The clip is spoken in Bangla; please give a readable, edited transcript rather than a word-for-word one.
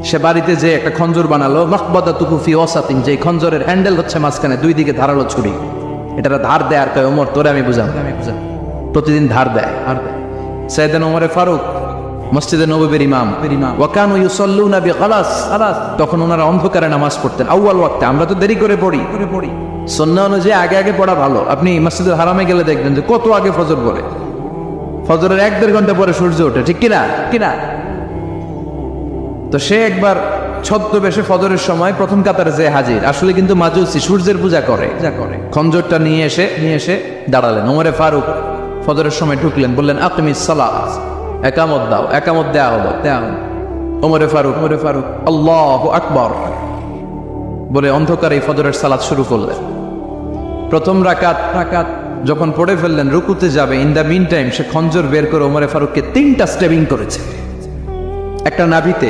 সে বাড়িতে যে একটা খঞ্জর বানালো, মাকবাদাতুহু ফি ওয়াসাতিন, যে খঞ্জরের হ্যান্ডেল হচ্ছে মাঝখানে, দুই দিকে ধারালো ছুরি। এটারা ধার দেয় আর কয় ওমর তোরে আমি বুঝাম, প্রতিদিন ধার দেয়। সাইয়েদনা ওমরে ফারুক মসজিদে নববীর ইমাম, ওয়া কানু ইউসাল্লুনা বিগালাস, তখন ওনারা অন্ধকারে নামাজ পড়তেন আউয়াল ওয়াক্তে। আমরা তো দেরি করে পড়ি, সুন্নাহ অনুযায়ী আগে আগে পড়া ভালো। আপনি মসজিদুল হারামে গেলে দেখবেন যে কত আগে ফজর পড়ে, ফজরের 1-1.5 ঘন্টা পরে সূর্য ওঠে, ঠিক কিনা? তো সে একবার ছদ্মবেশে ফজরের সময় প্রথম কাতারে যে হাজির, আসলে কিন্তু মাজুসি, সূর্যের পূজা করে। খঞ্জরটা নিয়ে এসে দাঁড়ালেন। ওমরে ফারুক ফজরের সময় ঢুকলেন, বললেন আকিমিস সালাত, একামত দাও। একামত দেয়া হলো। ওমরে ফারুক আল্লাহু আকবার বলে অন্ধকারে ফজরের সালাত শুরু করলেন। প্রথম রাকাত যখন পড়ে ফেললেন, রুকুতে যাবে, ইন দ্য মিন টাইম সে খঞ্জর বের করে ওমরে ফারুককে 3টা স্টেবিং করেছে, একটা নাভিতে,